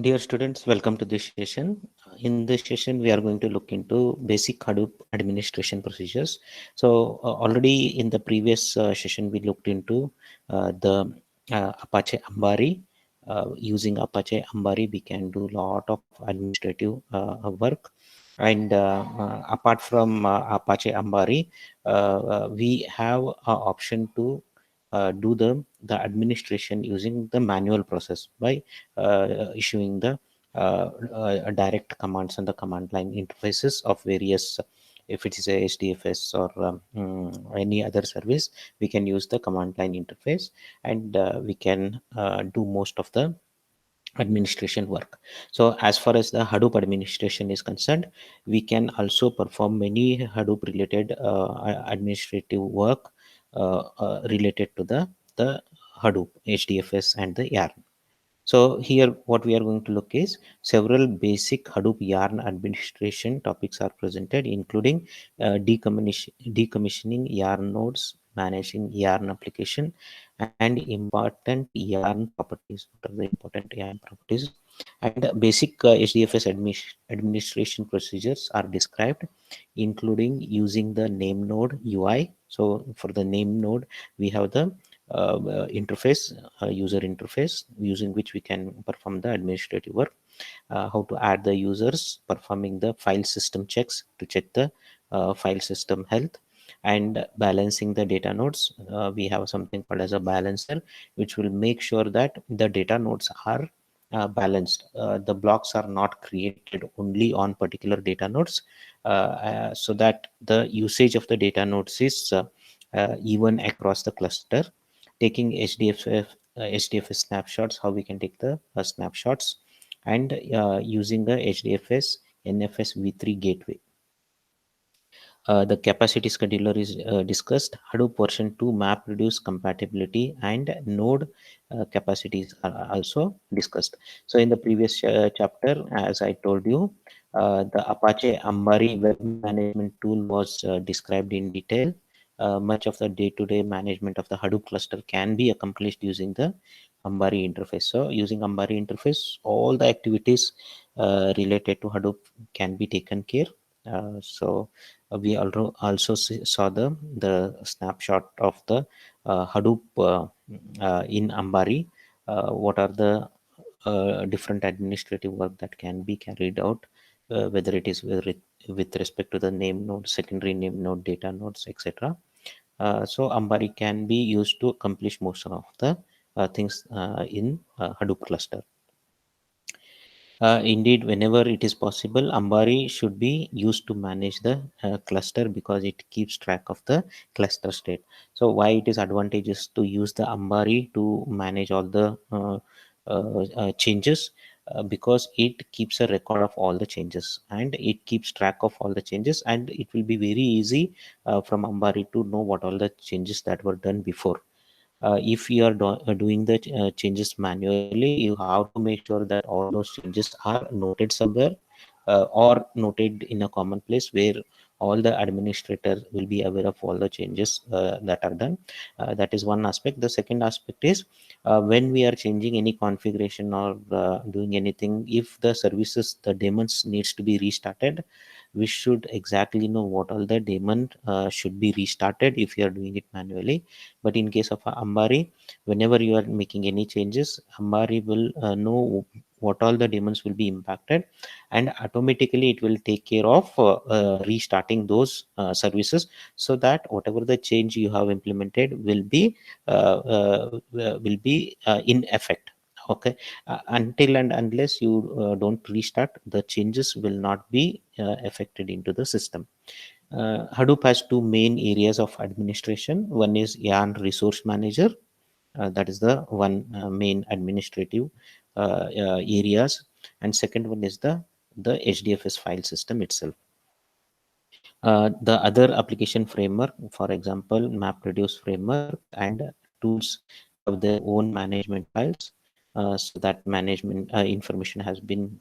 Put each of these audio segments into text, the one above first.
Dear students, welcome to this session. In this session, we are going to look into basic Hadoop administration procedures. So already in the previous session, we looked into the Apache Ambari. Using Apache Ambari, we can do a lot of administrative work. And apart from Apache Ambari, we have an option to do the administration using the manual process by issuing the direct commands and the command line interfaces of various, if it is a HDFS or any other service, we can use the command line interface, and we can do most of the administration work. So as far as the Hadoop administration is concerned, we can also perform many Hadoop related administrative work related to the Hadoop HDFS and the YARN. So here what we are going to look is several basic Hadoop YARN administration topics are presented, including decommissioning YARN nodes, managing YARN application, and important YARN properties. What are the important YARN properties? And basic HDFS administration procedures are described, including using the name node UI. So for the name node, we have the interface, user interface, using which we can perform the administrative work. How to add the users, performing the file system checks to check the file system health, and balancing the data nodes. We have something called as a balancer, which will make sure that the data nodes are balanced. The blocks are not created only on particular data nodes, so that the usage of the data nodes is even across the cluster. Taking HDFS snapshots, how we can take the snapshots, and using the HDFS NFS v3 gateway. The capacity scheduler is discussed. Hadoop version 2 Mapreduce compatibility and node capacities are also discussed. So in the previous chapter, as I told you, the Apache Ambari web management tool was described in detail. Much of the day-to-day management of the Hadoop cluster can be accomplished using the Ambari interface. So using Ambari interface, all the activities related to Hadoop can be taken care. So we also saw the snapshot of the Hadoop in Ambari. What are the different administrative work that can be carried out, whether it is with respect to the name node, secondary name node, data nodes, etc. So Ambari can be used to accomplish most of the things in Hadoop cluster. Indeed, whenever it is possible, Ambari should be used to manage the cluster, because it keeps track of the cluster state. So why it is advantageous to use the Ambari to manage all the changes? Because it keeps a record of all the changes, and it keeps track of all the changes, and it will be very easy from Ambari to know what all the changes that were done before. If you are doing the changes manually, you have to make sure that all those changes are noted somewhere, or noted in a common place where all the administrators will be aware of all the changes that are done. That is one aspect. The second aspect is when we are changing any configuration or doing anything, if the services, the daemons needs to be restarted, we should exactly know what all the daemon should be restarted if you are doing it manually. But in case of Ambari, whenever you are making any changes, Ambari will know what all the daemons will be impacted, and automatically it will take care of restarting those services, so that whatever the change you have implemented will be in effect. Okay, until and unless you don't restart, the changes will not be affected into the system. Hadoop has two main areas of administration. One is YARN Resource Manager. That is the one main administrative areas, and second one is the HDFS file system itself. The other application framework, for example, Mapreduce framework and tools, have their own management files, so that management information has been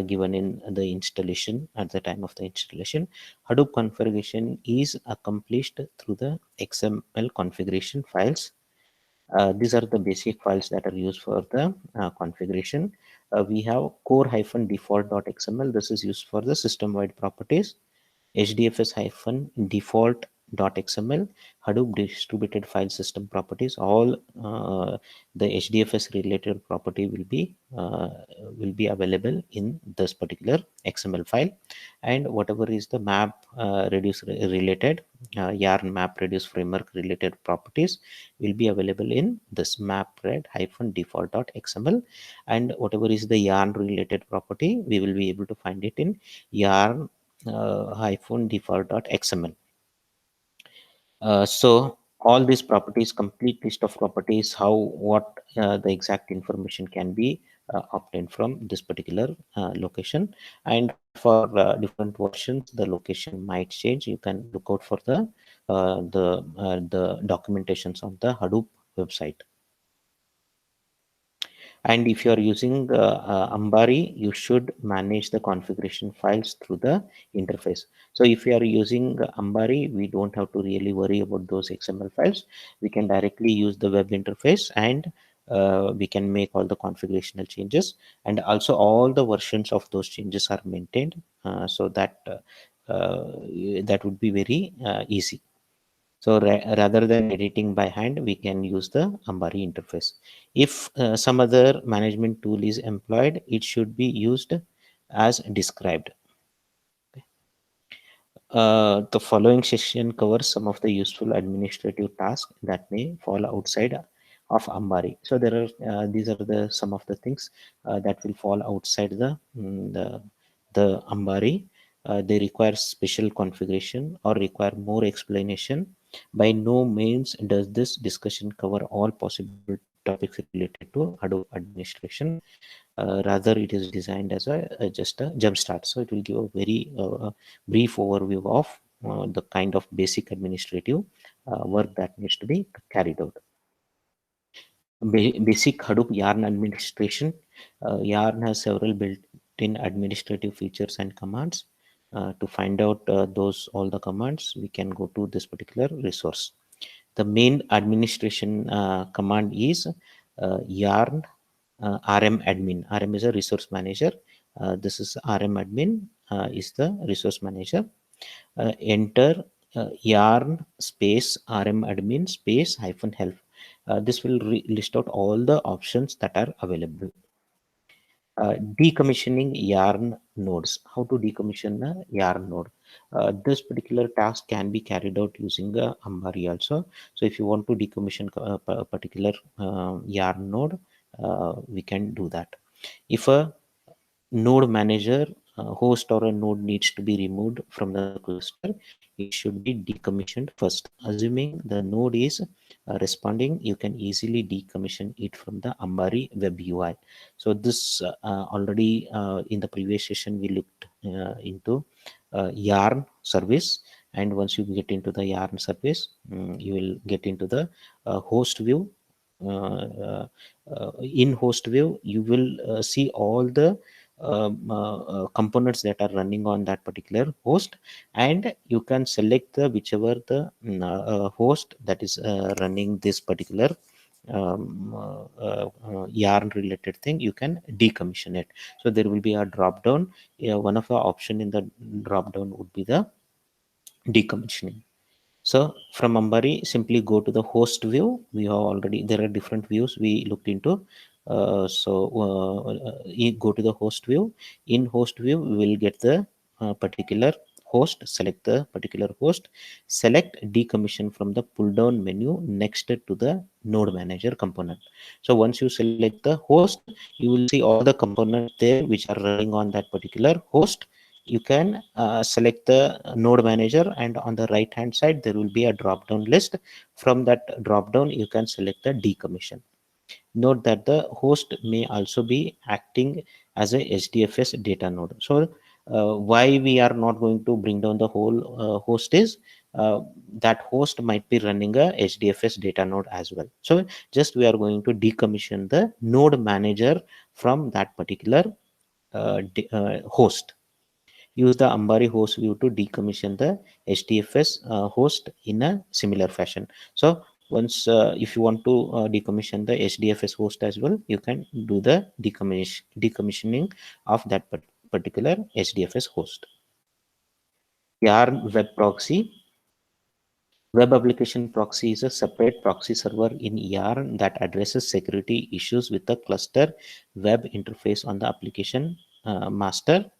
given in the installation at the time of the installation. Hadoop configuration is accomplished through the XML configuration files. These are the basic files that are used for the configuration. We have core-default.xml. This is used for the system-wide properties. HDFS-default.xml, Hadoop distributed file system properties. All the HDFS related property will be available in this particular XML file, and whatever is the map reduce related yarn map reduce framework related properties will be available in this mapred-default.xml, and whatever is the yarn related property we will be able to find it in yarn default.xml. So all these properties, complete list of properties, how what the exact information can be obtained from this particular location, and for different versions the location might change. You can look out for the documentations on the Hadoop website. And if you are using Ambari, you should manage the configuration files through the interface. So if you are using Ambari, we don't have to really worry about those XML files. We can directly use the web interface, and we can make all the configurational changes, and also all the versions of those changes are maintained, so that that would be very easy. So rather than editing by hand, we can use the Ambari interface. If some other management tool is employed, it should be used as described. The following section covers some of the useful administrative tasks that may fall outside of Ambari. So there are these are the some of the things that will fall outside the Ambari. They require special configuration or require more explanation. By no means does this discussion cover all possible topics related to Hadoop administration. Rather, it is designed as a just a jump start. So it will give a very brief overview of the kind of basic administrative work that needs to be carried out. Basic Hadoop YARN administration. YARN has several built-in administrative features and commands. To find out those all the commands, we can go to this particular resource. The main administration command is yarn rm admin. Rm is a resource manager. This is rm admin is the resource manager. Enter yarn space rm admin space -help. This will list out all the options that are available. Decommissioning yarn nodes. How to decommission a yarn node? This particular task can be carried out using Ambari also. So if you want to decommission a particular yarn node, we can do that. If a node manager host or a node needs to be removed from the cluster, it should be decommissioned first. Assuming the node is responding, you can easily decommission it from the Ambari web UI. So this already in the previous session we looked into yarn service, and once you get into the yarn service, you will get into the host view. In host view, you will see all the components that are running on that particular host, and you can select the whichever the host that is running this particular yarn related thing, you can decommission it. So there will be a drop down. One of the option in the drop down would be the decommissioning. So from Ambari, simply go to the host view. We have already, there are different views we looked into. You go to the host view. In host view, we will get the particular host, select the particular host, select decommission from the pull down menu next to the node manager component. So once you select the host, you will see all the components there which are running on that particular host. You can select the node manager, and on the right hand side there will be a drop down list. From that drop down you can select the decommission. Note that the host may also be acting as a HDFS data node. So why we are not going to bring down the whole host is that host might be running a HDFS data node as well. So just we are going to decommission the node manager from that particular host. Use the Ambari host view to decommission the HDFS host in a similar fashion. So Once if you want to decommission the HDFS host as well, you can do the decommissioning of that particular HDFS host. Yarn web proxy. Web application proxy is a separate proxy server in Yarn that addresses security issues with the cluster web interface on the application master.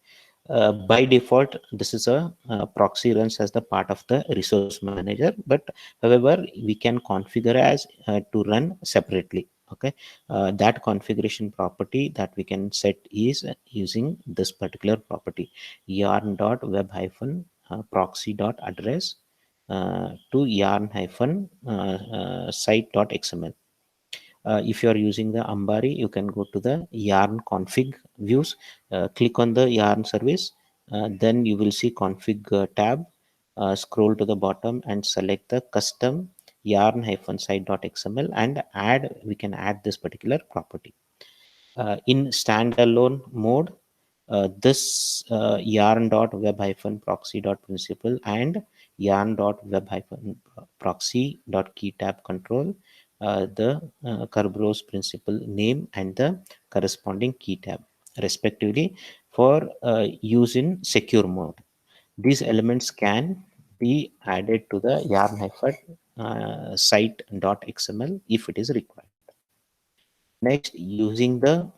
By default, this is a proxy runs as the part of the resource manager, but however, we can configure as to run separately. Okay, that configuration property that we can set is using this particular property yarn.web-proxy.address to yarn-site.xml. If you are using the Ambari, you can go to the Yarn config views, click on the Yarn service, then you will see config tab, scroll to the bottom and select the custom yarn-site.xml and we can add this particular property. In standalone mode, this yarn.web-proxy.principal and yarn.web-proxy.keytab control the Kerberos principal name and the corresponding key tab respectively for use in secure mode. These elements can be added to the yarn-site.xml if it is required. Next, using the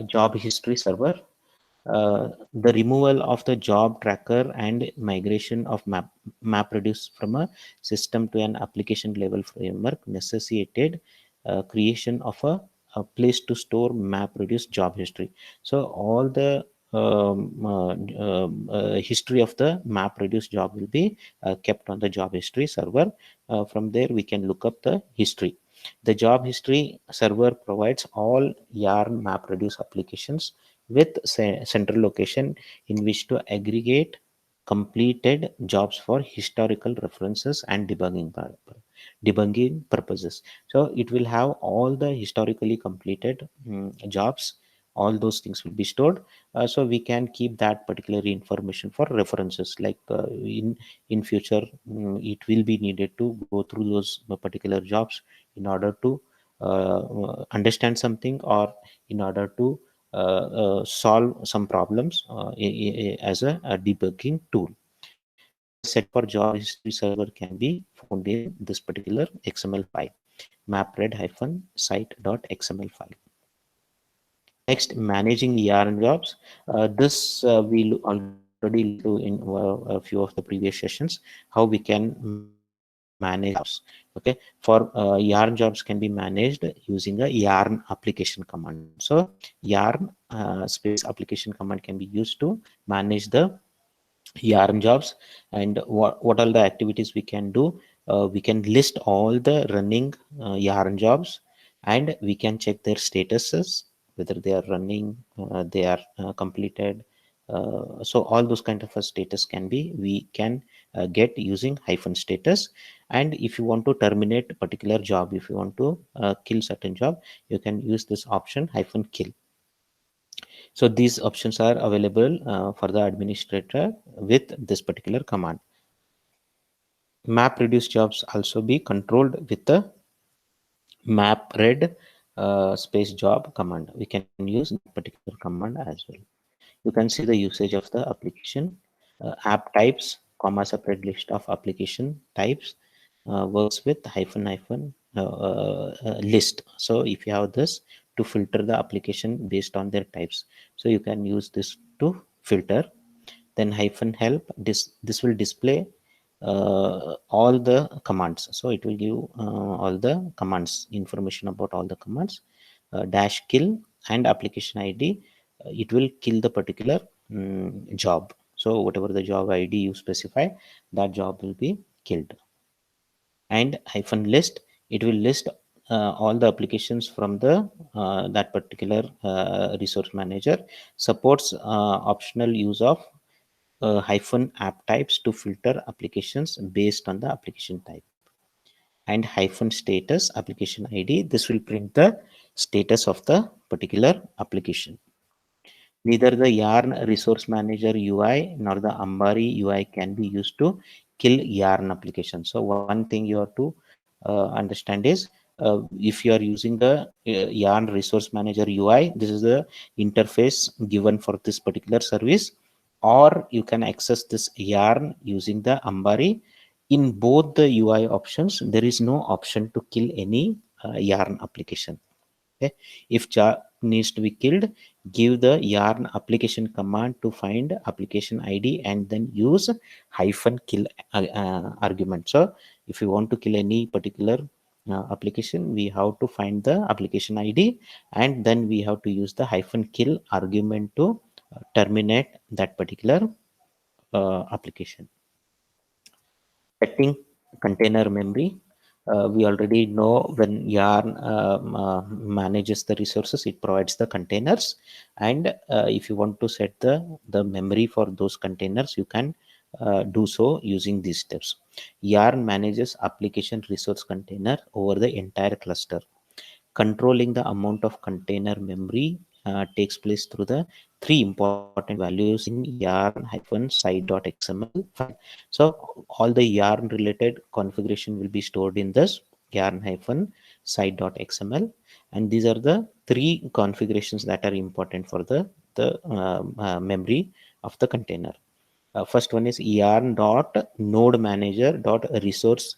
job history server, the removal of the job tracker and migration of Mapreduce from a system to an application level framework necessitated creation of a place to store Mapreduce job history. So all the history of the Mapreduce job will be kept on the job history server. From there, we can look up the history. The job history server provides all Yarn Mapreduce applications with central location in which to aggregate completed jobs for historical references and debugging purposes. So it will have all the historically completed jobs. All those things will be stored, so we can keep that particular information for references. Like in future, it will be needed to go through those particular jobs in order to understand something, or in order to solve some problems as a debugging tool. So the set for job history server can be found in this particular XML file, mapred-site.xml file. Next, managing yarn jobs. This we already looked to in a few of the previous sessions, how we can manage yarn jobs. Okay, for yarn jobs can be managed using a yarn application command. So yarn space application command can be used to manage the yarn jobs. And what all the activities we can do, we can list all the running yarn jobs, and we can check their statuses, whether they are running, they are completed. So all those kind of a status we can get using hyphen status. And if you want to terminate a particular job, if you want to kill certain job, you can use this option hyphen kill. So these options are available for the administrator with this particular command. Mapreduce jobs also be controlled with the mapred space job command. We can use that particular command as well. You can see the usage of the application. App types, comma separate list of application types, works with hyphen hyphen list. So if you have this to filter the application based on their types, so you can use this to filter. Then hyphen help, this will display all the commands. So it will give all the commands, information about all the commands. Dash kill and application ID, it will kill the particular job. So whatever the job ID you specify, that job will be killed. And hyphen list, it will list all the applications from the that particular resource manager. Supports optional use of hyphen app types to filter applications based on the application type. And hyphen status application ID, this will print the status of the particular application. Neither the Yarn Resource Manager UI nor the Ambari UI can be used to kill Yarn application. So one thing you have to understand is, if you are using the Yarn Resource Manager UI, this is the interface given for this particular service, or you can access this Yarn using the Ambari. In both the UI options, there is no option to kill any Yarn application. Okay, if jar needs to be killed, give the yarn application command to find application id and then use -kill argument. So if you want to kill any particular application, we have to find the application id, and then we have to use the -kill argument to terminate that particular application. Setting container memory. We already know when yarn manages the resources, it provides the containers, and if you want to set the memory for those containers, you can do so using these steps. Yarn manages application resource container over the entire cluster. Controlling the amount of container memory takes place through the three important values in yarn-site.xml file. So all the yarn related configuration will be stored in this yarn-site.xml, and these are the three configurations that are important for the memory of the container. First one is yarn dot node manager dot resource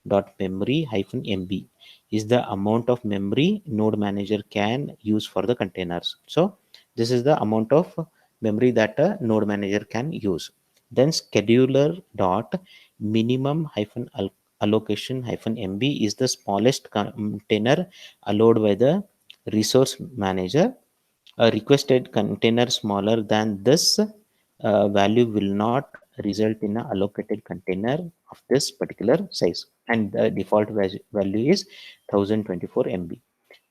dot memory hyphen mb is the amount of memory node manager can use for the containers. So this is the amount of memory that a node manager can use. Then scheduler dot minimum hyphen allocation hyphen mb is the smallest container allowed by the resource manager. A requested container smaller than this value will not result in an allocated container of this particular size, and the default value is 1024 MB.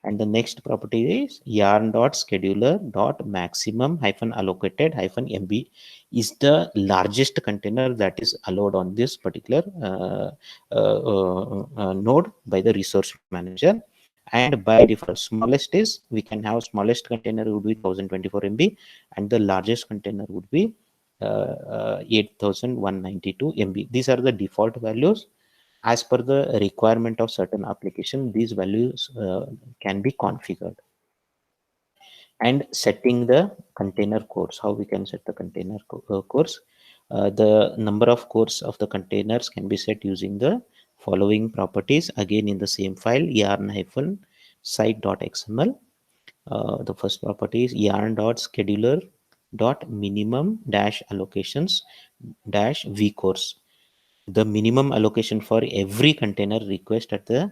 And the next property is yarn dot scheduler dot maximum hyphen allocated hyphen MB is the largest container that is allowed on this particular node by the resource manager. And by default, smallest is, we can have smallest container would be 1024 MB, and the largest container would be 8192 MB. These are the default values. As per the requirement of certain application, these values can be configured. And setting the container cores, how we can set the container cores. The number of cores of the containers can be set using the following properties, again in the same file yarn-site.xml. The first property is yarn dot scheduler dot minimum dash allocations dash v cores. The minimum allocation for every container request at the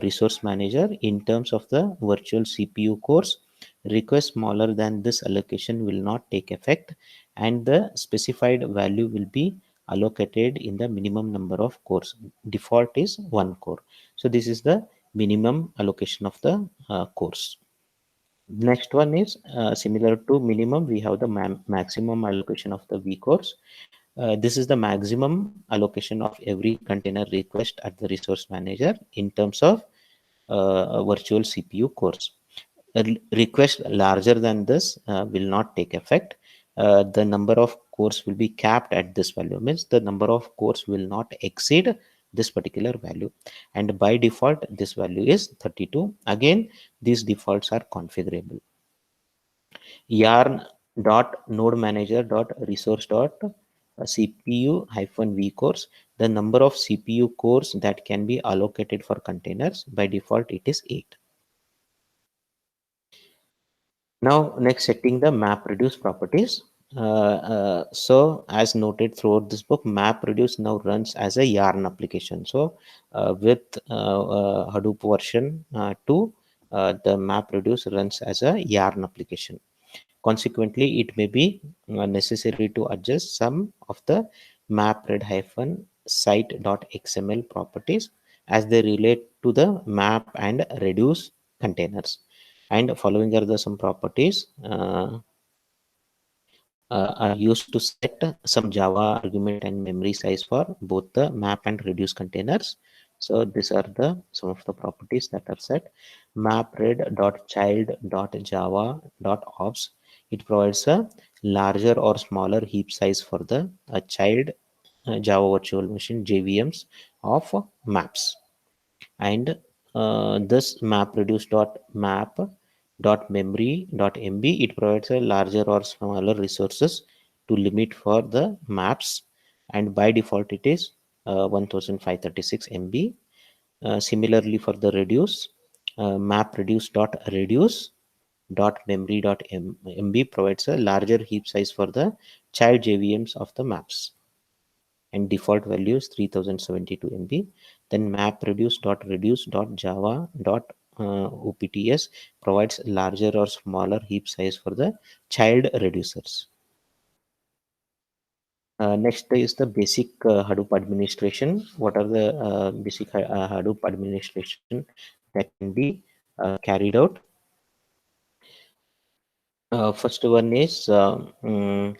resource manager in terms of the virtual CPU cores. Request smaller than this allocation will not take effect, and the specified value will be allocated in the minimum number of cores. Default is 1 core. So this is the minimum allocation of the cores. Next one is similar to minimum, we have the maximum allocation of the v cores. This is the maximum allocation of every container request at the resource manager in terms of virtual CPU cores. A request larger than this will not take effect. The number of cores will be capped at this value, means the number of cores will not exceed this particular value, and by default this value is 32. Again, these defaults are configurable. Yarn dot node manager dot resource dot CPU hyphen v cores, the number of CPU cores that can be allocated for containers. By default it is 8. Now next, setting the Mapreduce properties. So as noted throughout this book, Mapreduce now runs as a Yarn application. So with Hadoop version 2, the Mapreduce runs as a Yarn application. Consequently, it may be necessary to adjust some of the mapred-site.xml properties as they relate to the map and reduce containers. And following are the some properties are used to set some Java argument and memory size for both the map and reduce containers. So these are the some of the properties that are set. Mapred.child.java.ops, it provides a larger or smaller heap size for the child Java virtual machine JVMs of maps. and this mapreduce.map.memory.mb, it provides a larger or smaller resources to limit for the maps, and by default it is 1536 MB. Similarly for the reduce, mapreduce.reduce.memory.mb provides a larger heap size for the child JVMs of the maps, and default value is 3072 MB. Then mapreduce.reduce.java.opts provides larger or smaller heap size for the child reducers. Next is the basic Hadoop administration. What are the basic Hadoop administration that can be carried out? First one is the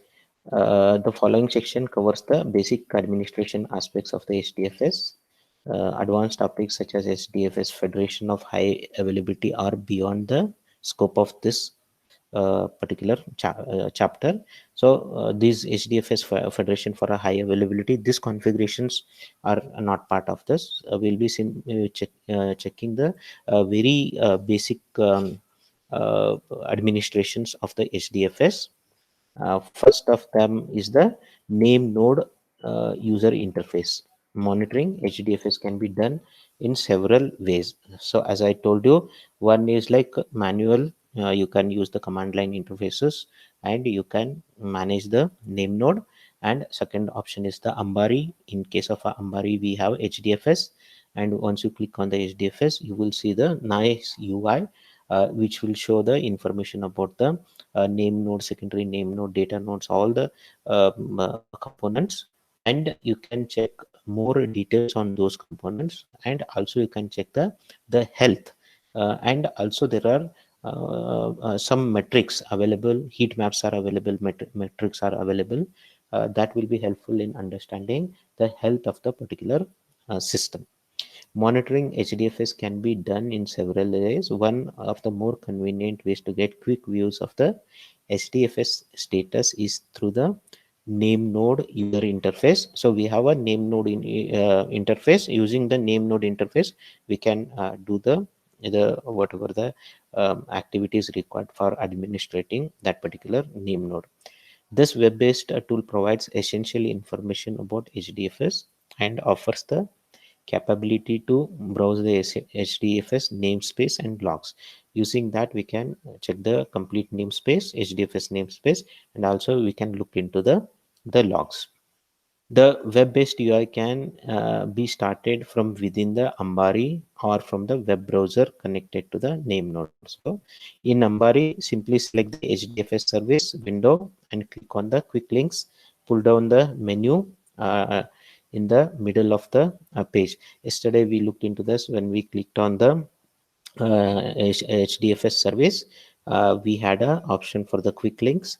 following section covers the basic administration aspects of the HDFS. Advanced topics such as HDFS Federation of High Availability are beyond the scope of this particular chapter. So these HDFS Federation for a high availability, these configurations are not part of this. We'll be checking the very basic administrations of the HDFS. First of them is the name node user interface. Monitoring HDFS can be done in several ways. So as I told you, one is like manual. You can use the command line interfaces and you can manage the name node. And second option is the Ambari. In case of Ambari, we have HDFS. And once you click on the HDFS, you will see the nice UI, which will show the information about the name node, secondary name node, data nodes, all the components, and you can check more details on those components, and also you can check the health, and also there are some metrics available, heat maps are available, metrics are available, that will be helpful in understanding the health of the particular system. Monitoring HDFS can be done in several ways. One of the more convenient ways to get quick views of the HDFS status is through the name node user interface. So we have a name node interface. Using the name node interface, we can do the whatever the activities required for administrating that particular name node. This web-based tool provides essential information about HDFS and offers the capability to browse the HDFS namespace and logs. Using that, we can check the complete namespace, HDFS namespace, and also we can look into the logs. The web-based UI can be started from within the Ambari or from the web browser connected to the name node. So in Ambari, simply select the HDFS service window and click on the quick links, pull down the menu in the middle of the page. Yesterday we looked into this when we clicked on the HDFS service. We had a option for the quick links.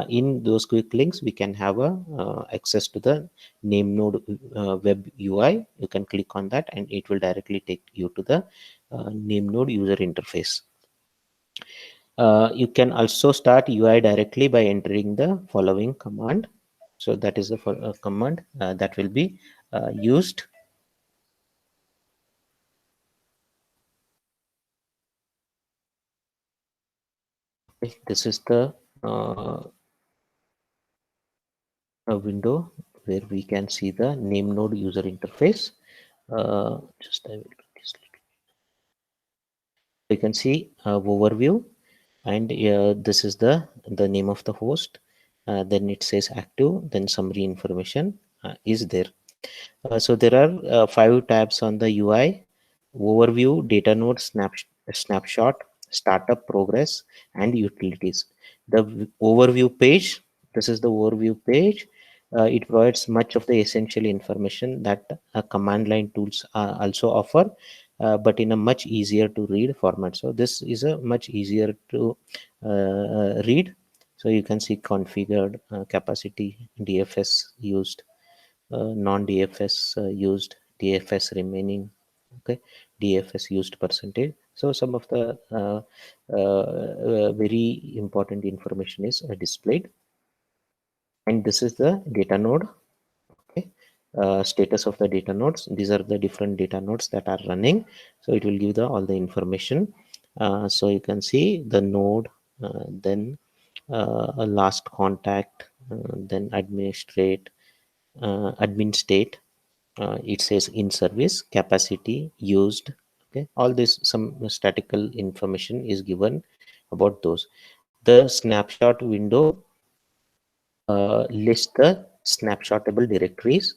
In those quick links, we can have a access to the name node web UI. You can click on that and it will directly take you to the name node user interface. You can also start UI directly by entering the following command. So that is the command that will be used. Okay, this is the a window where we can see the name node user interface. Just I will you can see overview, and this is the name of the host. Then it says active. Then summary information is there. So there are 5 tabs on the UI: overview, data node, snapshot, startup progress, and utilities. The overview page. This is the overview page. It provides much of the essential information that command line tools also offer, but in a much easier to read format. So this is a much easier to read. So you can see configured capacity, DFS used, non-DFS used, DFS remaining, okay, DFS used percentage. So some of the very important information is displayed, and this is the data node. Okay, status of the data nodes. These are the different data nodes that are running. So it will give the all the information. So you can see the node, then a last contact, then admin state. It says in service, capacity used. Okay, all this some statistical information is given about those. The snapshot window lists the snapshotable directories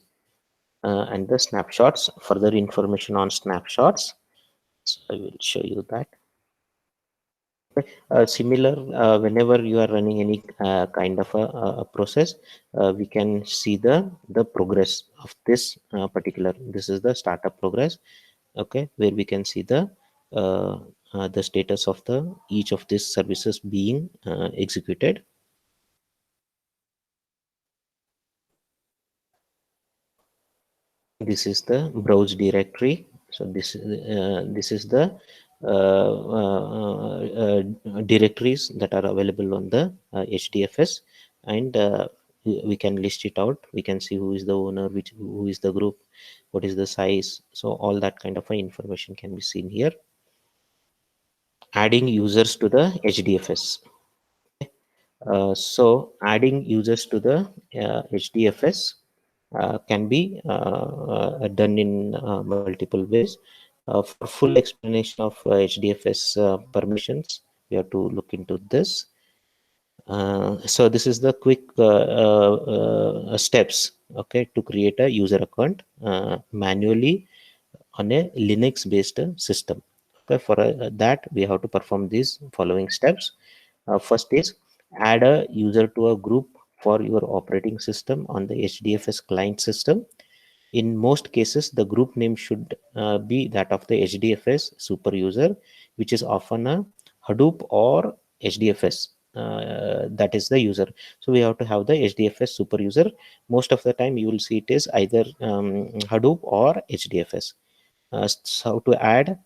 and the snapshots. Further information on snapshots. So I will show you that. Similar, whenever you are running any kind of a process, we can see the progress of this particular. This is the startup progress. Okay, where we can see the status of the each of these services being executed. This is the browse directory. So this is the directories that are available on the HDFS, and we can list it out. We can see who is the owner, who is the group, what is the size. So all that kind of information can be seen here. Adding users to the HDFS. So adding users to the HDFS can be done in multiple ways. For full explanation of HDFS permissions, we have to look into this. So this is the quick steps, okay, to create a user account manually on a Linux based system. Okay, for that we have to perform these following steps. First is add a user to a group for your operating system on the HDFS client system. In most cases, the group name should be that of the HDFS super user, which is often a Hadoop or HDFS. That is the user. So we have to have the HDFS super user. Most of the time, you will see it is either Hadoop or HDFS. So to add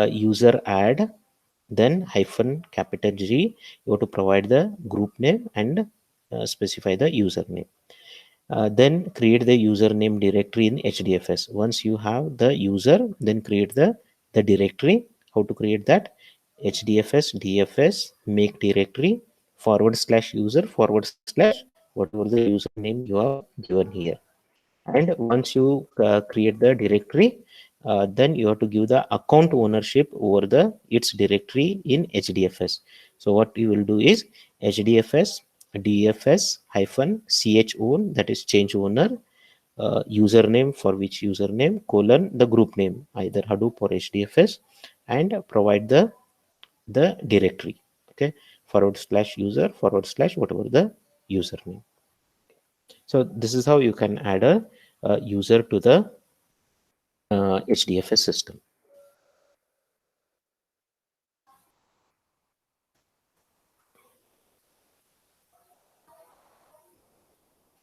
user add, then hyphen capital G, you have to provide the group name and specify the username. Then create the username directory in HDFS. Once you have the user, then create the directory. How to create that? HDFS DFS make directory /user / whatever the username you have given here. And once you create the directory, then you have to give the account ownership over the its directory in HDFS. So what you will do is HDFS DFS hyphen ch own, that is change owner, username for which username colon the group name either Hadoop or HDFS, and provide the directory. Okay, /user / whatever the username. So this is how you can add a user to the HDFS system.